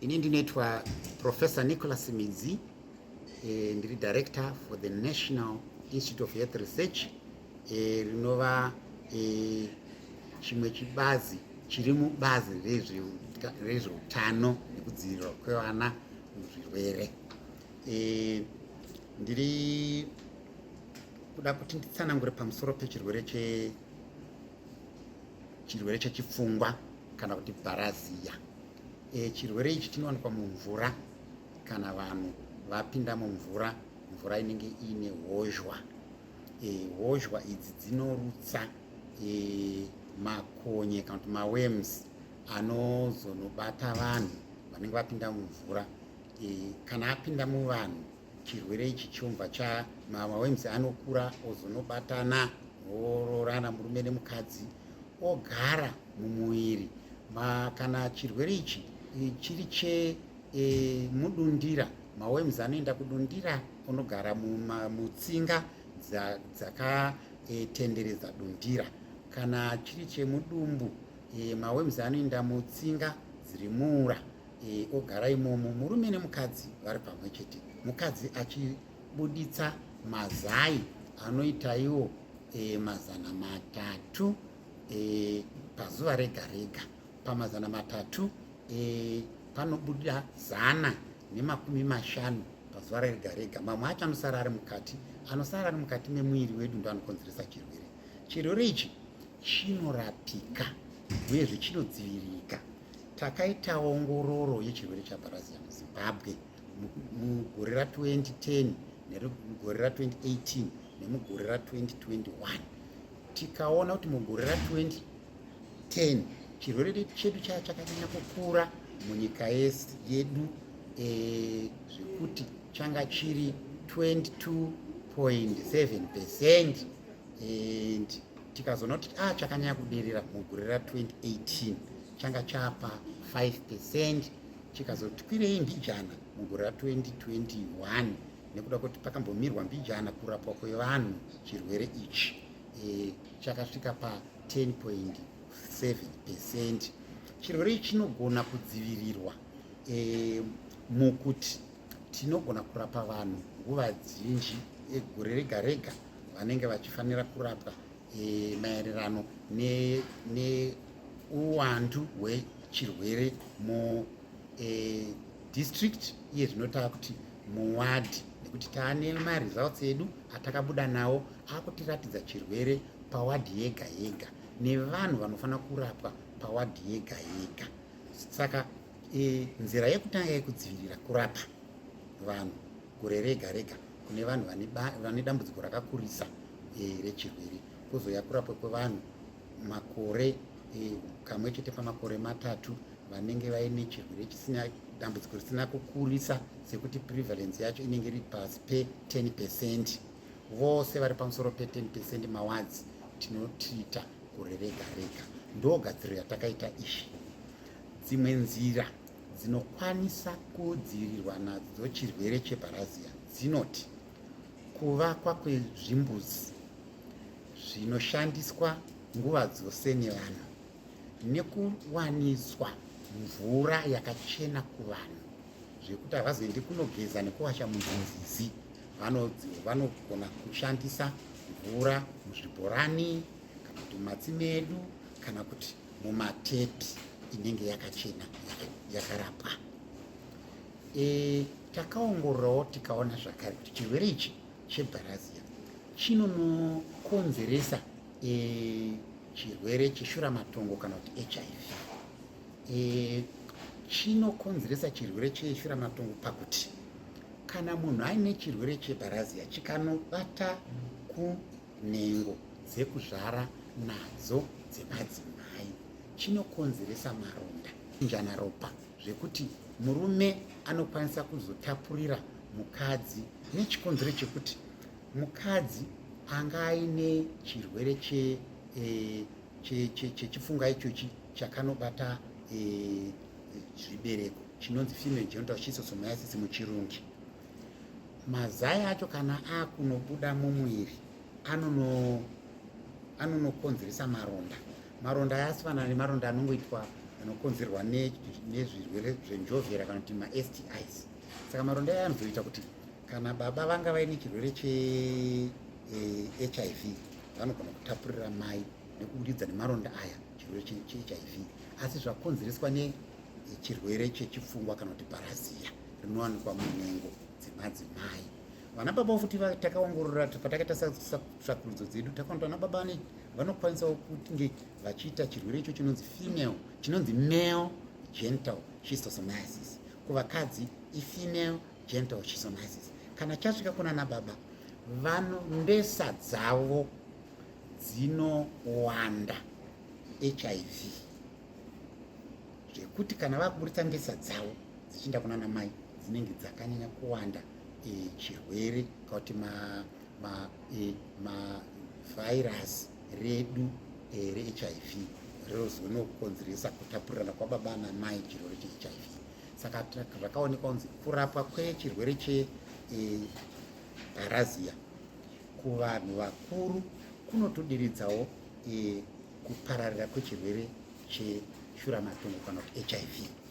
Ini ndinoitwa Professor Nicholas Midzi, ndiri Director for the National Institute of Health Research, rinova chimwe chibazi chiri mubazi rezveutano nekudzivirirwa kwevana muzvirwere. Ndiri kuda kuti nditsanangure pamusoro pechirwere chechipfungwa kana kuti bilharzia. Chirwere ichi chinowanikwa mumvura kana vanhu vapinda mumvura, mvura inenge ine hozhwa. Hozhwa idzi dzinorutsa makonye kana kuti maworms anozonobata vanhu vanenge vapinda mumvura. Kana apinda muvanhu, chirwere ichi chobva maworms anokura ozonobatana, ororana murume nemukadzi, ogara mumuviri. Kana chirwere ichi chiri chemudundira, maworms anoenda kudundira, unogara mutsinga dzakatenderedza dundira. Kana chiri chemudumbu, maworms anoenda mutsinga dziri muura, ogara imomo, murume nemukadzi vari pamwe chete. Mukadzi achibuditsa mazai anoita iwo 300 pazuva rega rega. Pa300 panobuda 150 pazuva rega rega. Mamwe acho anosara ari mukati memuviri wedu ndo anokonzeresa chirwere. Chirwere ichi chinorapika uyezve chinodzivirika. Takaita ongororo yechirwere chebilharzia muZimbabwe mugore ra2010 nemugore ra2018 nemugore ra2021. Tikaona kuti mugore ra2010 chirwere chedu chakanyanya kukura munyika yedu, zvekuti changa chiri 22.7%, tikazoona kuti chakanyanya kuderera mugore ra2018 changa chapa 5%, chikazoti kwirei mbijana mugore ra2021 nekuda kuti pakambomirwa mbijana kurapwa kwevanhu chirwere ichi, chakasvika pa 10.7%. Chirwere ichi chinogona kudzivirirwa mukuti tinogona kurapa vanhu nguva dzinji, gore rega rega vanenge vachifanira kurapwa maererano neuwandu hwechirwere district, iye zvinotava kuti muwadi, nekuti taane maresults edu atakabuda nawo akutiratidza chirwere pawadhi yega yega nevanhu vanofanira kurapwa pawadhi yega yega. Saka nzira yekutanga yekudzivirira kurapa vanhu gore rega rega kune vanhu vane dambudziko rakakurisa rechirwere, kwozouya kurapwa kwevanhu makore kamwe chete pamakore 3 vanenge vaine chirwere chisina dambudziko risina kukurisa, sekuti prevalence yacho inenge iri pasi pe10%. Vose vari pamusoro pe10% mawadzi tinotiita gore rega rega. Ndogadziriro yatakaita izvi. Dzimwe nzira dzinokwanisa kudzivirirwa nadzo chirwere chebilharzia dzinoti kuvakwa kwezvimbuzi zvinoshandiswa nguva dzose nevanhu, nekuwaniswa mvura yakachena kuvanhu zvekuti havazoendi kunogeza nekuwasha munzizi. Vanogona kushandisa mvura muzvibhorani kana kuti mumatsime edu kana kuti mumatepi inenge yakachena yakarapwa. Takaongororawo tikaona zvakare kuti chirwere ichi chebilharzia chinokonzeresa chirwere cheshuramatongo kana kuti hweHIV. Chinokonzeresa chirwere cheshuramatongo pakuti kana munhu aine chirwere chebilharzia chikanobata kunhengo dzekuzvara nadzo dzemadzimai, chinokonzeresa maronda njana ropa, zvekuti murume anokwanisa kuzotapurira mukadzi, nechikonzero chekuti mukadzi anga aine chirwere chechipfungwa ichochi chakanobata zvibereko, chinonzi female genital schistosomiasis muchirungu. Mazai acho kana akunobuda mumuviri anonokonzeresa maronda. Maronda aya asifanana nemaronda anongoitwa anokonzerwa nezvirwere zvenjovhera kana kuti maSTIs. Saka maronda aya anozoita kuti kana baba vanga vaine chirwere cheHIV vanogona kutapurira mai nekubudikidza nemaronda aya chirwere cheHIV, asi zvakonzereswa nechirwere chechipfungwa kana kuti bilharzia rinowanikwa munhengo dzemadzimai. Vana baba futi takaongorora patakaita tsvakurudzo dzedu takaona vana baba vanokwanisawo kunge vachiita chirwere icho chinonzi male genital schistosomiasis, kuvakadzi female genital schistosomiasis. Kana chasvika kunana baba mbesa dzavo dzinowanda HIV zvekuti kana vakuburitsa mbesa dzavo dzichienda kunana mai dzinenge dzakanyanya kuwanda chirwere kuti mavhairasi redu reHIV rinozokonzeresa kutapurirana kwababa namai chirwere cheHIV. Saka zvakaonekwa kunzi kurapwa kwechirwere cheBilharzia kuvanhu vakuru kunotodiridzawo kupararira kwechirwere cheshuramatongo kana kuti HIV.